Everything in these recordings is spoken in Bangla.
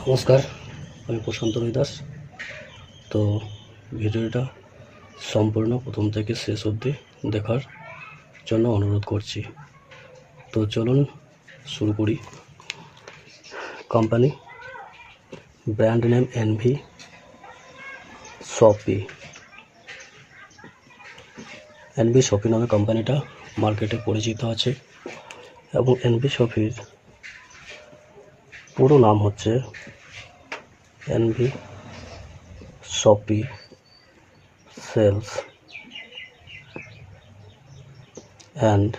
নমস্কার, আমি প্রশান্ত দাস। তো ভিডিওটা সম্পূর্ণ প্রথম থেকে শেষ অবধি দেখার জন্য অনুরোধ করছি। তো চলুন শুরু করি। Company brand name NV Shoppy. NV Shoppy নামে কোম্পানিটা মার্কেটে পরিচিত আছে এবং এনভি শপির পুরো নাম হচ্ছে NV Shoppy sales and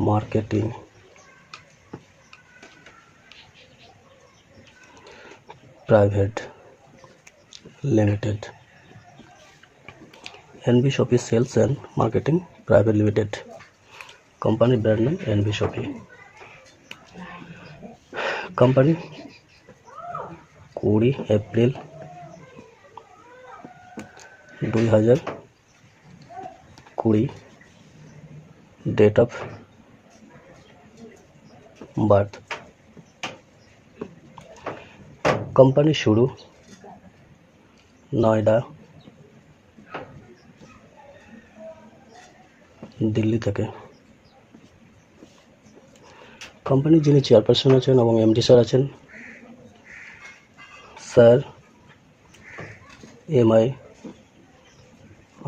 marketing private limited. NV Shoppy sales and marketing private limited, company brand name NV Shoppy. Company 20 April 2020 date of birth. Company শুরু নয়ডা, দিল্লি থেকে। কোম্পানির যিনি চেয়ারপারসন আছেন এবং এমডি স্যার আছেন স্যার এম আই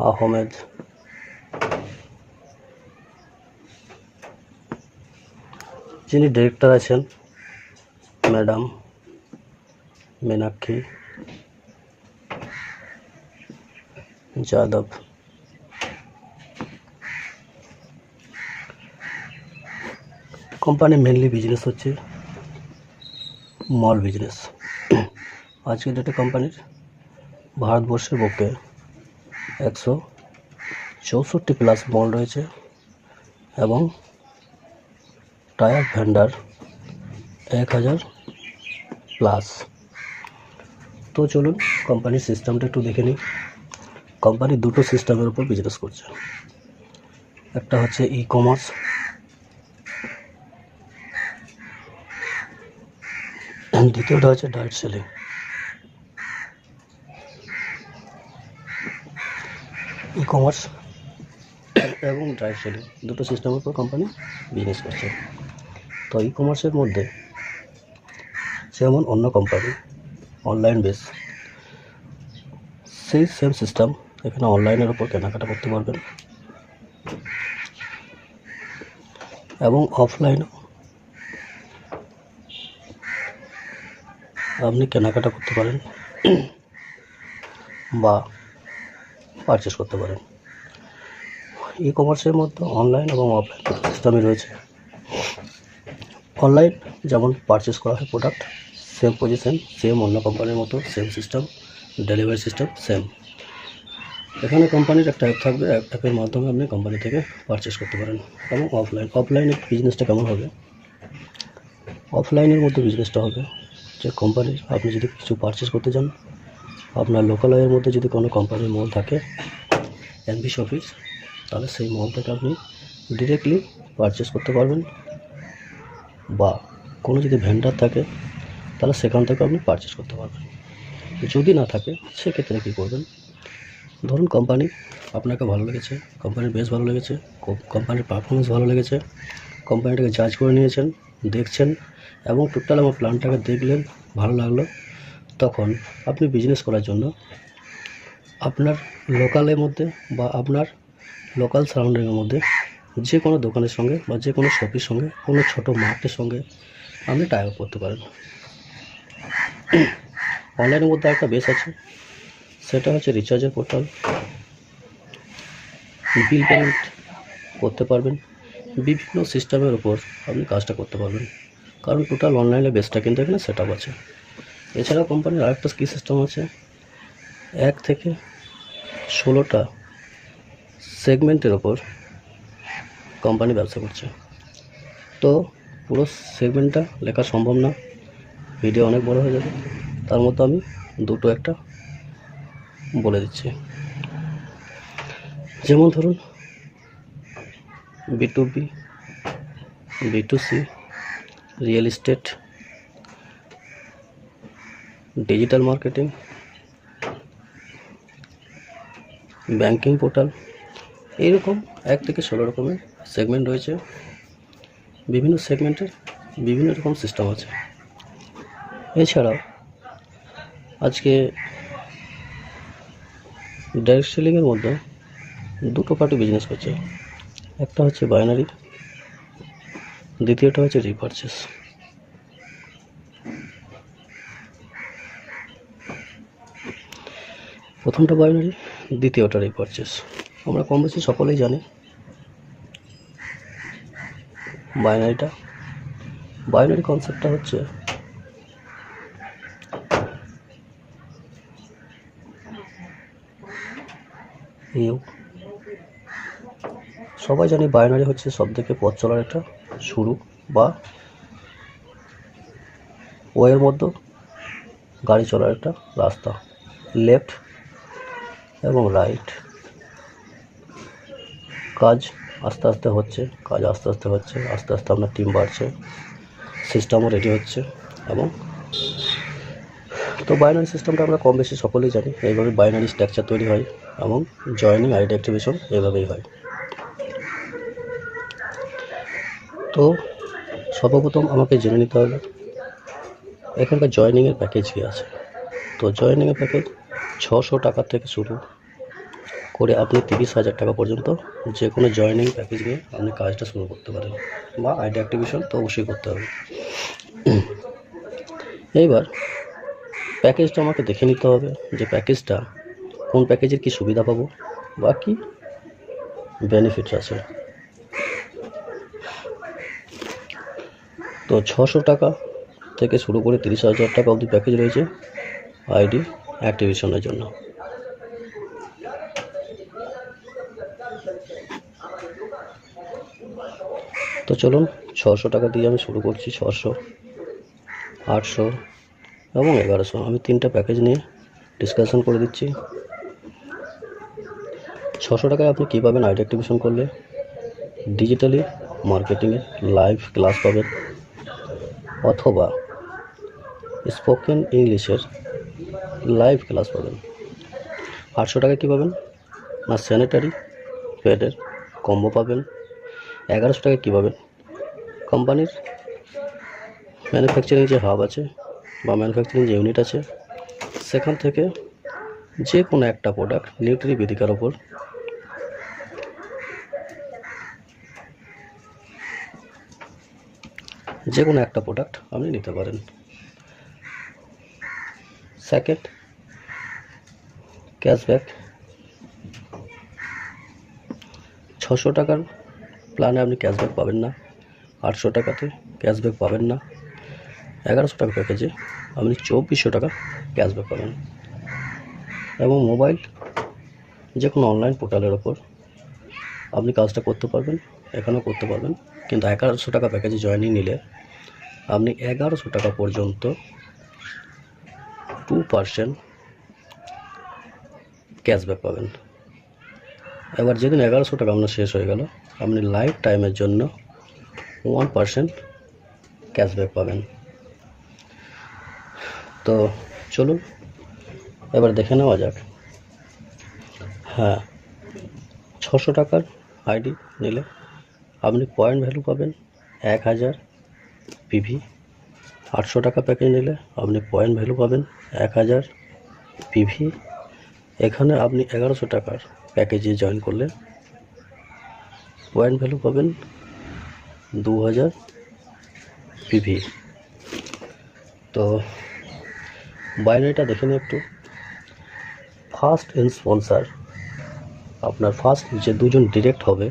আহমেদ। যিনি ডিরেক্টর আছেন madam Meenakshi Yadav. Company mainly business হচ্ছে মল বিজনেস। আজকের ডেটে কোম্পানির ভারতবর্ষের বুকে 164 প্লাস মল রয়েছে এবং টায়ার ভেন্ডার 1000 প্লাস। তো চলুন কোম্পানির সিস্টেমটা একটু দেখে নিই। কোম্পানি দুটো সিস্টেমের উপর বিজনেস করছে। একটা হচ্ছে ই কমার্স, দ্বিতীয়টা হচ্ছে ডাইরেক্ট সেলিং। ই কমার্স এবং ডাইরেক্ট সেলিং দুটো সিস্টেমের উপর কোম্পানি বিজনেস করছে। তো ই কমার্সের মধ্যে যেমন অন্য কোম্পানি অনলাইন বেস, সেই সেম সিস্টেম এখানে অনলাইনের উপর কেনাকাটা করতে পারবেন এবং অফলাইনও আপনি কেনাকাটা করতে পারেন বা পারচেস করতে পারেন। ই কমার্সের মধ্যে অনলাইন এবং অফলাইন সিস্টেমই রয়েছে। অনলাইন যেমন পারচেস করা হয় প্রোডাক্ট, সেম পজিশন, সেম অন্য কোম্পানির মতো same system, delivery system same. এখানে কোম্পানির একটা অ্যাপ থাকবে, অ্যাপের মাধ্যমে আপনি কোম্পানি থেকে পারচেস করতে পারেন। এবং অফলাইনের বিজনেসটা কেমন হবে? অফলাইনের মধ্যে বিজনেসটা হবে যে কোম্পানির আপনি যদি কিছু পারচেস করতে চান, আপনার লোকালয়ের মধ্যে যদি কোনো কোম্পানির মল থাকে এনভি শপিস, তাহলে সেই মল থেকে আপনি ডিরেক্টলি পারচেস করতে পারবেন, বা কোনো যদি ভেন্ডার থাকে তাহলে সেখান থেকে আপনি পারচেস করতে পারবেন। যদি না থাকে সেক্ষেত্রে কী করবেন? ধরুন কোম্পানি আপনাকে ভালো লেগেছে, কোম্পানির বেশ ভালো লেগেছে, কোম্পানির পারফরমেন্স ভালো লেগেছে, কোম্পানিটাকে জাজ করে নিয়েছেন, দেখছেন এবং টোটাল আমার প্ল্যানটাকে দেখলেন, ভালো লাগলো। তখন আপনি বিজনেস করার জন্য আপনার লোকালের মধ্যে বা আপনার লোকাল সারাউন্ডিংয়ের মধ্যে যে কোনো দোকানের সঙ্গে বা যে কোনো শপের সঙ্গে, কোনো ছোটো মার্কেটের সঙ্গে আপনি টাই আপ করতে পারেন। অনলাইনের মধ্যে একটা বেস আছে, সেটা হচ্ছে রিচার্জের পোর্টাল। বিল পেমেন্ট করতে পারবেন, বিভিন্ন সিস্টেমের উপর আপনি কাজটা করতে পারবেন, কারণ টোটাল অনলাইনে বেসটা কিন্তু এখানে সেট আপ আছে। এছাড়াও কোম্পানির আরেকটা কী সিস্টেম আছে, 1 থেকে 16টা সেগমেন্টের ওপর কোম্পানি ব্যবসা করছে। তো পুরো সেগমেন্টটা লেখা সম্ভব না, ভিডিও অনেক বড় হয়ে যাবে, তার মধ্যে আমি দুটো একটা বলে দিচ্ছি। যেমন ধরুন B2B, B2C, real estate, digital marketing, banking portal, এইরকম 1 থেকে 16 রকমের সেগমেন্ট রয়েছে। বিভিন্ন সেগমেন্টের বিভিন্ন রকম সিস্টেম আছে। এছাড়াও আজকে ডাইরেক্ট সেলিংয়ের মধ্যে দুটো পার্টি বিজনেস করছে। একটা হচ্ছে বাইনারি, দ্বিতীয়টা হচ্ছে রিপারচেস। প্রথমটা বাইনারি, দ্বিতীয়টা রিপারচেস। আমরা কম বেশি সকলেই জানি বাইনারি কনসেপ্টটা হচ্ছে সবাই জানি বাইনারি হচ্ছে সব থেকে পথ চলার একটা শুরু বা ওয়ের মধ্যে গাড়ি চলার একটা রাস্তা। লেফট এবং রাইট, কাজ আস্তে আস্তে হচ্ছে, আস্তে আস্তে আপনার টিম বাড়ছে, সিস্টেমও রেডি হচ্ছে। এবং তো বাইনারি সিস্টেমটা আমরা কম বেশি সকলেই জানি। এইভাবে বাইনারি স্ট্রাকচার তৈরি হয় এবং জয়েনিং, আইডি অ্যাক্টিভেশন এইভাবেই হয়। তো সর্বপ্রথম আমাকে জেনে নিতে হবে এখানকার জয়েনিংয়ের প্যাকেজ কী আছে। তো জয়েনিংয়ের প্যাকেজ 600 টাকা থেকে শুরু করে আপনি 30,000 টাকা পর্যন্ত যে কোনো জয়েনিং প্যাকেজ নিয়ে আপনি কাজটা শুরু করতে পারেন, বা আইডি অ্যাক্টিভেশন তো অবশ্যই করতে হবে। এইবার প্যাকেজটা আমাকে দেখে নিতে হবে যে প্যাকেজটা কোন প্যাকেজের কী সুবিধা পাবো বা কী বেনিফিটস আছে। তো 600 টাকা থেকে শুরু করে 30,000 টাকা অবধি প্যাকেজ রয়েছে আইডি অ্যাক্টিভেশনের জন্য। তো চলুন 600 টাকা দিয়ে আমি শুরু করছি। 600, 800 এবং 1100, আমি 3টা প্যাকেজ নিয়ে ডিসকাশন করে দিচ্ছি। 600 টাকায় আপনি কী পাবেন আইডি অ্যাক্টিভেশন করলে? ডিজিটালি মার্কেটিংয়ের লাইভ ক্লাস পাবেন, অথবা স্পোকেন ইংলিশের লাইভ ক্লাস পাবেন। 800 টাকায় কী পাবেন না স্যানিটারি প্যাডের কম্বো পাবেন। 1100 টাকায় কী পাবেন? কোম্পানির ম্যানুফ্যাকচারিং যে হাব আছে বা ম্যানুফ্যাকচারিং যে ইউনিট আছে সেখান থেকে যে কোনো একটা প্রোডাক্ট নিউট্রি বেদিকার ওপর যে কোনো একটা প্রোডাক্ট আপনি নিতে পারেন। Second, cashback. 600 টাকার প্ল্যানে আপনি ক্যাশব্যাক পাবেন না, 800 টাকাতে ক্যাশব্যাক পাবেন না, 1100 টাকা প্যাকেজে আপনি 2400 টাকা ক্যাশব্যাক পাবেন। এবং মোবাইল যে কোনো অনলাইন পোর্টালের ওপর আপনি কাজটা করতে পারবেন, এখানেও করতে পারবেন। কিন্তু 1100 টাকা প্যাকেজে জয়েনিং নিলে আপনি 1100 টাকা পর্যন্ত 2% ক্যাশব্যাক পাবেন। এবার যেদিন 1100 টাকা আপনার শেষ হয়ে গেল আপনি লাইফ টাইমের জন্য 1% ক্যাশব্যাক পাবেন। তো চলুন এবার দেখে নেওয়া যাক। হ্যাঁ, 600 টাকার আইডি নিলে আপনি পয়েন্ট ভ্যালু পাবেন 1000 পিভি। 800 টাকা প্যাকেজ নিলে আপনি পয়েন্ট ভ্যালু পাবেন 1000 পিভি। এখানে আপনি 1100 টাকার প্যাকেজে জয়েন করলে পয়েন্ট ভ্যালু পাবেন 2000 পিভি। তো বাইনারিটা দেখে নিন একটু। ফার্স্ট ইন স্পন্সার, আপনার ফার্স্ট যে দুজন ডিরেক্ট হবে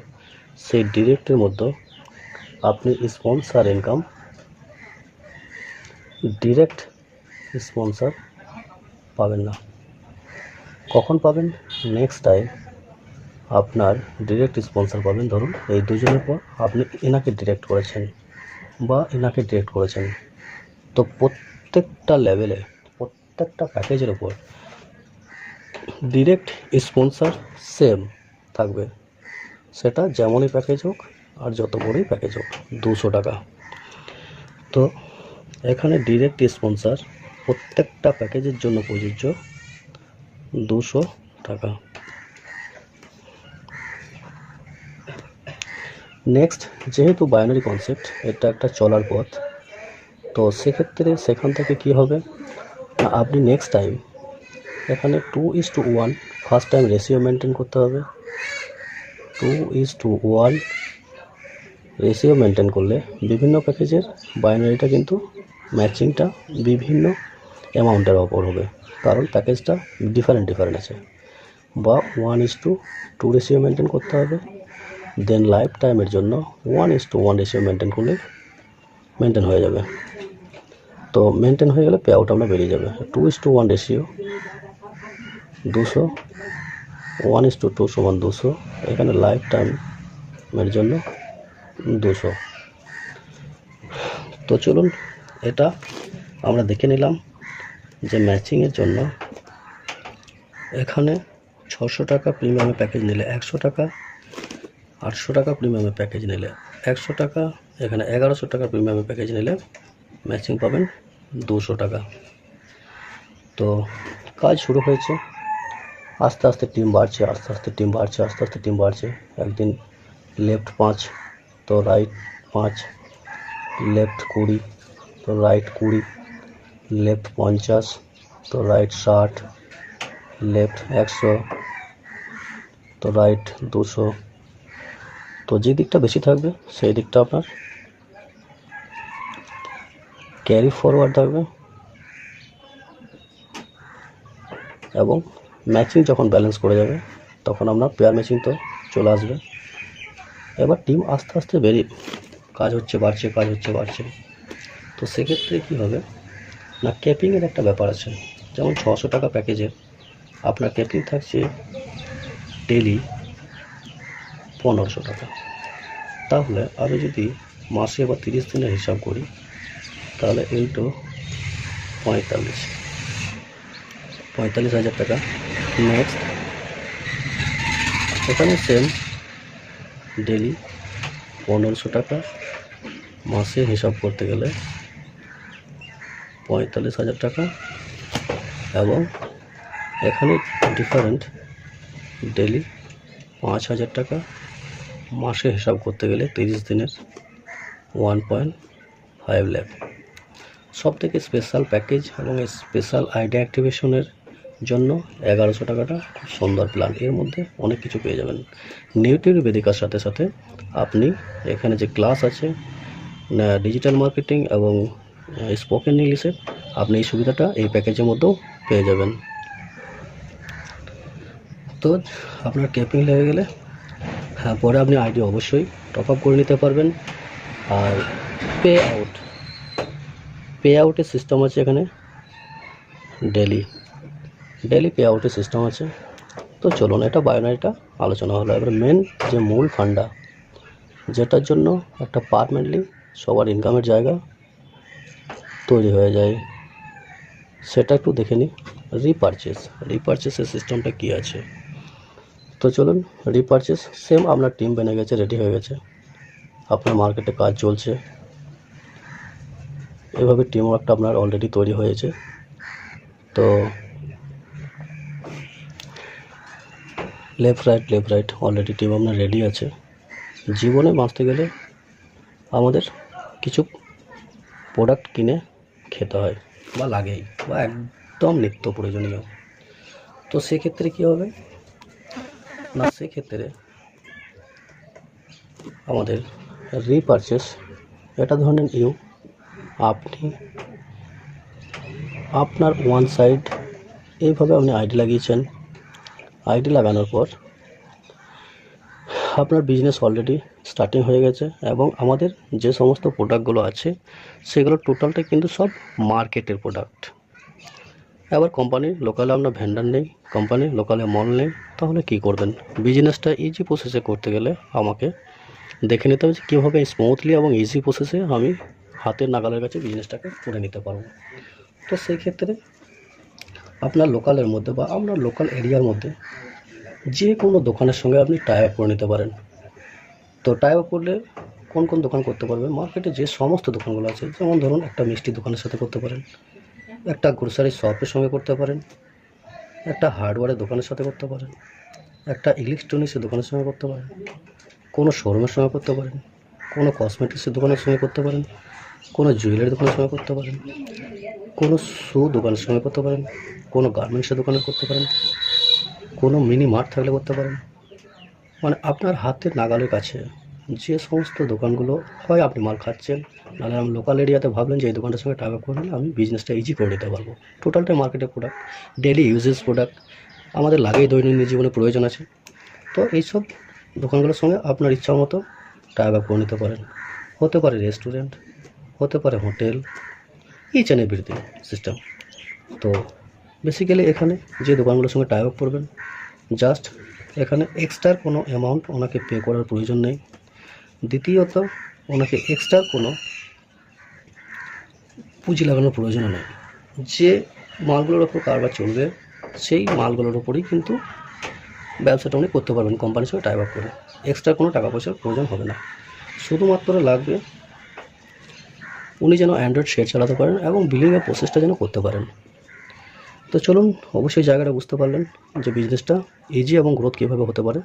সেই ডিরেক্টের মধ্যে আপনি স্পন্সার ইনকাম, ডিরেক্ট স্পন্সার পাবেন না। কখন পাবেন? নেক্সট টাইম আপনার ডিরেক্ট স্পন্সার পাবেন। ধরুন এই দুজনের পর আপনি এনাকে ডিরেক্ট করেছেন বা এনাকে ডিরেক্ট করেছেন, তো প্রত্যেকটা লেভেলে প্রত্যেকটা প্যাকেজের ওপর ডিরেক্ট স্পন্সার সেম থাকবে, সেটা যেমনই প্যাকেজ হোক আর যত বড়ই প্যাকেজ হোক, 200 টাকা। তো এখানে ডিরেক্ট স্পন্সার প্রত্যেকটা প্যাকেজের জন্য প্রযোজ্য 200 টাকা। নেক্সট, যেহেতু বাইনারি কনসেপ্ট, এটা একটা চলার পথ, তো সেক্ষেত্রে সেখান থেকে কি হবে না, আপনি নেক্সট টাইম এখানে 2:1 ফার্স্ট টাইম রেশিও মেনটেন করতে হবে। 2:1 রেশিও মেনটেন করলে বিভিন্ন প্যাকেজের বাইনারিটা কিন্তু ম্যাচিংটা বিভিন্ন অ্যামাউন্টের ওপর হবে, কারণ প্যাকেজটা ডিফারেন্ট আছে। বা 1:2 রেশিও মেনটেন করতে হবে। দেন লাইফ টাইমের জন্য 1:1 রেশিও মেনটেন করলে মেনটেন হয়ে যাবে। তো মেনটেন হয়ে গেলে পে আউট আমরা বেরিয়ে যাবে। 2:1 রেশিও 200, 1:2 সমান 200, এখানে লাইফ টাইমের জন্য 200। তো চলুন এটা আমরা দেখে নিলাম যে ম্যাচিংয়ের জন্য এখানে 600 টাকা প্রিমিয়ামে প্যাকেজ নিলে 100 টাকা, 800 টাকা প্রিমিয়ামে প্যাকেজ নিলে 100 টাকা, এখানে 1100 টাকা প্রিমিয়ামে প্যাকেজ নিলে ম্যাচিং পাবেন 200 টাকা। তো কাজ শুরু হয়েছে, আস্তে আস্তে টিম বাড়ছে, একদিন লেফট 5 তো রাইট 5, লেফট 20 তো রাইট 20, লেফট 50 তো রাইট 60, লেফট 100 তো রাইট 200। তো যে দিকটা বেশি থাকবে সেই দিকটা আপনার ক্যারি ফরওয়ার্ড থাকবে, এবং ম্যাচিং যখন ব্যালেন্স করে যাবে তখন আপনার পেয়ার ম্যাচিং তো চলে আসবে। এবার টিম আস্তে আস্তে কাজ হচ্ছে বাড়ছে। তো সেক্ষেত্রে কী হবে না, ক্যাপিংয়ের একটা ব্যাপার আছে। যেমন 600 টাকা প্যাকেজের আপনার ক্যাপিং থাকছে ডেলি 1500 টাকা। তাহলে আমি যদি মাসে বা 30 দিনের হিসাব করি, তাহলে ইন্টু 45,000 টাকা। নেক্সট এখানে সেম ডেলি 1500 টাকা, মাসে হিসাব করতে গেলে 45,000 টাকা, এবং এখানে ডিফারেন্ট ডেলি 5,000 টাকা, মাসে হিসাব করতে গেলে 30 দিনের 1.5 লাখ। সব থেকে স্পেশাল প্যাকেজ এবং স্পেশাল আইডি অ্যাক্টিভেশনের জন্য 1100 টাকাটা খুব সুন্দর প্ল্যান। এর মধ্যে অনেক কিছু পেয়ে যাবেন। নিউট্রি বেদিকার সাথে সাথে আপনি এখানে যে ক্লাস আছে ডিজিটাল মার্কেটিং এবং স্পোকেন ইংলিশের, আপনি এই সুবিধাটা এই প্যাকেজের মধ্যেও পেয়ে যাবেন। তো আপনার ক্যাপিং লেগে গেলে পরে আপনি আইডি অবশ্যই টপ আপ করে নিতে পারবেন। আর পে আউটের সিস্টেম আছে এখানে, ডেলি পে আউটের সিস্টেম আছে। তো চলুন এটা বাইনারিটা আলোচনা হলো। এবার মেন যে মূল ফান্ডা, যেটার জন্য একটা পার্মানেন্টলি সবার ইনকামের জায়গা তৈরি হয়ে যায়, সেটা একটু দেখে নিই। রিপারচেসের সিস্টেমটা কী আছে। তো চলুন রিপারচেস সেম আপনার টিম বেনে গেছে, রেডি হয়ে গেছে, আপনার মার্কেটে কাজ চলছে, এভাবে টিম ওয়ার্কটা আপনার অলরেডি তৈরি হয়েছে। তো লেফট রাইট অলরেডি টিম আপনার রেডি আছে। জীবনে বাঁচতে গেলে আমাদের কিছু প্রোডাক্ট কিনে খেতে হয় বা লাগেই, বা একদম নিত্য প্রয়োজনীয়। তো সেক্ষেত্রে কী হবে না, সেক্ষেত্রে আমাদের রিপারচেস, এটা ধরেন আপনি আপনার ওয়ান সাইড এইভাবে আপনি আইডি লাগিয়েছেন। আইডি লাগানোর পর আপনার বিজনেস অলরেডি স্টার্টিং হয়ে গেছে, এবং আমাদের যে সমস্ত প্রোডাক্টগুলো আছে সেগুলো টোটালটাই কিন্তু সব মার্কেটের প্রোডাক্ট। এবার কোম্পানির লোকালে আপনার ভেন্ডার নেই, কোম্পানির লোকালে মল নেই, তাহলে কি করবেন? বিজনেসটা ইজি প্রসেসে করতে গেলে আমাকে দেখে নিতে হবে যে কীভাবে স্মুথলি এবং ইজি প্রসেসে আমি হাতের নাগালের কাছে বিজনেসটাকে করে নিতে পারবো। তো সেই ক্ষেত্রে আপনার লোকালের মধ্যে বা আপনার লোকাল এরিয়ার মধ্যে যে কোনো দোকানের সঙ্গে আপনি টাই আপ করে নিতে পারেন। তো টাই আপ করলে কোন দোকান করতে পারবে? মার্কেটে যে সমস্ত দোকানগুলো আছে, যেমন ধরুন একটা মিষ্টি দোকানের সাথে করতে পারেন, একটা গ্রোসারি শপের সঙ্গে করতে পারেন, একটা হার্ডওয়্যারের দোকানের সাথে করতে পারেন, একটা ইলেকট্রনিক্সের দোকানের সঙ্গে করতে পারেন, কোনো শোরুমের সঙ্গে করতে পারেন, কোনো কসমেটিক্সের দোকানের সঙ্গে করতে পারেন, কোনো জুয়েলারি দোকানের সঙ্গে করতে পারেন, কোনো শু দোকানের সঙ্গে করতে পারেন, কোনো গার্মেন্টসের দোকানে করতে পারেন, কোনো মিনি মার্ট থাকলে করতে পারেন। মানে আপনার হাতের নাগালের কাছে যে সমস্ত দোকানগুলো, হয় আপনি মাল খাচ্ছেন, নাহলে আমি লোকাল এরিয়াতে ভাবলেন যে এই দোকানটার সঙ্গে টাকা করে নিলে আমি বিজনেসটা ইজি করে দিতে পারবো। টোটালটাই মার্কেটের প্রোডাক্ট, ডেলি ইউজেস প্রোডাক্ট, আমাদের লাগেই দৈনন্দিন জীবনে প্রয়োজন আছে। তো এইসব দোকানগুলোর সঙ্গে আপনার ইচ্ছা মতো টাকা করে নিতে পারেন। হতে পারে রেস্টুরেন্ট, হতে পারে hotel, each and everything system. তো বেসিক্যালি এখানে যে দোকানগুলোর সঙ্গে টাই আপ করবেন, জাস্ট এখানে এক্সট্রা কোনো অ্যামাউন্ট ওনাকে পে করার প্রয়োজন নেই। দ্বিতীয়ত, ওনাকে এক্সট্রা কোনো পুঁজি লাগানোর প্রয়োজন নেই। যে মালগুলোর ওপর কারবার চলবে সেই মালগুলোর ওপরেই কিন্তু ব্যবসাটা উনি করতে পারবেন কোম্পানির সঙ্গে টাই আপ করে। এক্সট্রা কোনো টাকা পয়সার প্রয়োজন হবে না। শুধুমাত্র লাগবে উনি যেন অ্যান্ড্রয়েড সেট চালাতে পারেন এবং বিলিংয়ের প্রসেসটা যেন করতে পারেন। তো চলুন, অবশ্যই জায়গাটা বুঝতে পারলেন যে বিজনেসটা ইজি এবং গ্রোথ কীভাবে হতে পারে।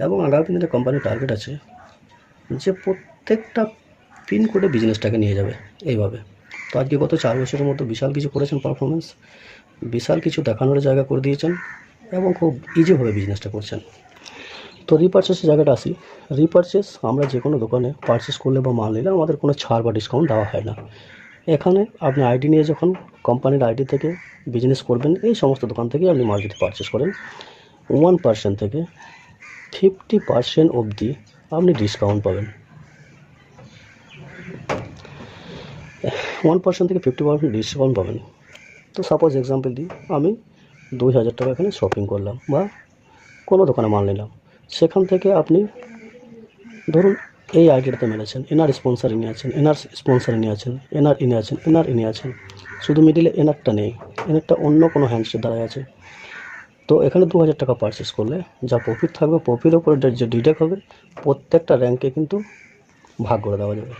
এবং আগামী দিনে কোম্পানির টার্গেট আছে যে প্রত্যেকটা পিনকোডে বিজনেসটাকে নিয়ে যাবে এইভাবে। তো আজকে গত 4 বছরের মধ্যে বিশাল কিছু করেছেন পারফরমেন্স, বিশাল কিছু দেখানোর জায়গা করে দিয়েছেন এবং খুব ইজিভাবে বিজনেসটা করছেন। তো রিপারচেসের জায়গাটা আসি। রিপারচেস আমরা যে কোনো দোকানে পারচেস করলে বা মাল নিলে আমাদের কোনো ছাড় বা ডিসকাউন্ট দেওয়া হয় না। এখানে আপনি আইডি নিয়ে যখন কোম্পানির আইডি থেকে বিজনেস করবেন, এই সমস্ত দোকান থেকে আপনি মাল যদি পারচেস করেন 1% থেকে 50% অবধি আপনি ডিসকাউন্ট পাবেন। 1% থেকে 50% ডিসকাউন্ট পাবেন। তো সাপোজ এক্সাম্পল দিই, আমি 2000 টাকা এখানে শপিং করলাম বা কোনো দোকানে মাল নিলাম, সেখান থেকে আপনি ধরুন এই আইডিটাতে মেরেছেন, এনার স্পন্সার ইনি আছেন, এনার স্পন্সার ইনি আছেন, এনার ইনি আছেন, এনার ইনি আছেন, শুধু মিডিলে এনারটা নেই, এনারটা অন্য কোনো হ্যান্ডসেট দ্বারাই আছে। তো এখানে 2000 টাকা পারচেস করলে যা প্রফিট থাকবে, প্রফিটের উপরে যে ডিডাক্ট হবে প্রত্যেকটা র্যাঙ্কে কিন্তু ভাগ করে দেওয়া যাবে।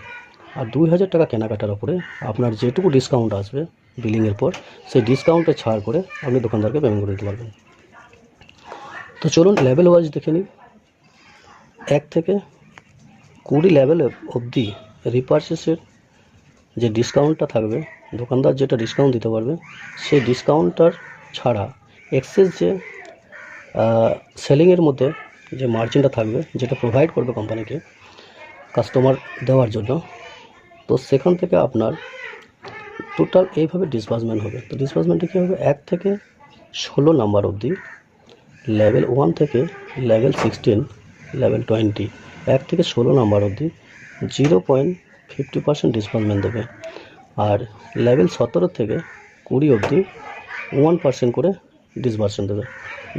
আর 2000 টাকা কেনাকাটার উপরে আপনার যেটুকু ডিসকাউন্ট আসবে বিলিংয়ের পর, সেই ডিসকাউন্টে ছাড় করে আপনি দোকানদারকে পেমেন্ট করে দিতে পারবেন। তো চলুন লেভেল ওয়াইজ দেখে নিই। 1 থেকে 20 লেভেল অবধি রিপারচেসের যে ডিসকাউন্টটা থাকবে, দোকানদার যেটা ডিসকাউন্ট দিতে পারবে, সেই ডিসকাউন্টটার ছাড়া এক্সেস যে সেলিংয়ের মধ্যে যে মার্জিনটা থাকবে, যেটা প্রোভাইড করবে কোম্পানিকে কাস্টমার দেওয়ার জন্য, তো সেখান থেকে আপনার টোটাল এইভাবে ডিসবার্সমেন্ট হবে। তো ডিসবার্সমেন্টে কী হবে, 1 থেকে 16 নাম্বার অবধি, লেভেল 1 থেকে লেভেল 16, লেভেল 20, 1 থেকে 16 নাম্বার অবধি 0.50% ডিসবার্সমেন্ট দেবে। আর লেভেল 17 থেকে 20 অবধি 1% করে ডিসবার্সমেন্ট দেবে।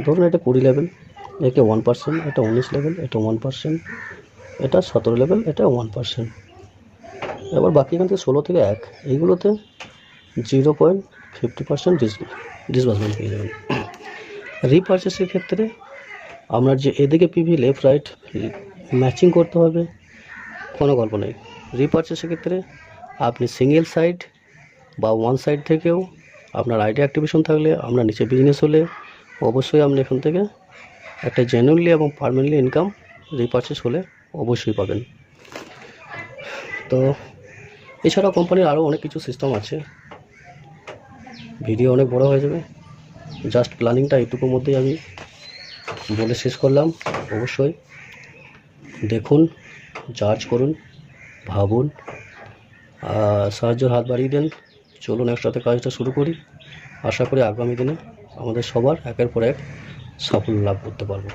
ধরুন এটা 20 লেভেল, একে 1%, এটা 19 লেভেল, এটা 1%, এটা 17 লেভেল, এটা 1%। এবার বাকি এখান থেকে 16 থেকে 1 এইগুলোতে 0.50% ডিসবার্সমেন্ট পেয়ে যাবেন। রিপারচেসের ক্ষেত্রে আপনার যে এদিকে পিভি লেফট রাইট ম্যাচিং করতে হবে, কোনো গল্প নেই। রিপারচেসের ক্ষেত্রে আপনি সিঙ্গেল সাইড বা ওয়ান সাইড থেকেও আপনার আইডি অ্যাক্টিভেশন থাকলে, আপনার নিচে বিজনেস হলে অবশ্যই আপনি এখান থেকে একটা জেনুইনলি এবং পারমানেন্টলি ইনকাম রিপারচেস হলে অবশ্যই পাবেন। তো এছাড়াও কোম্পানির আরও অনেক কিছু সিস্টেম আছে, ভিডিও অনেক বড় হয়ে যাবে। জাস্ট প্ল্যানিংটা এইটুকুর মধ্যেই আমি বলে শেষ করলাম। অবশ্যই দেখুন, চার্জ করুন, ভাবুন, সাহায্যের হাত বাড়িয়ে দেন। চলুন একসাথে কাজটা শুরু করি। আশা করি আগামী দিনে আমাদের সবার একের পর এক সাফল্য লাভ করতে পারবো।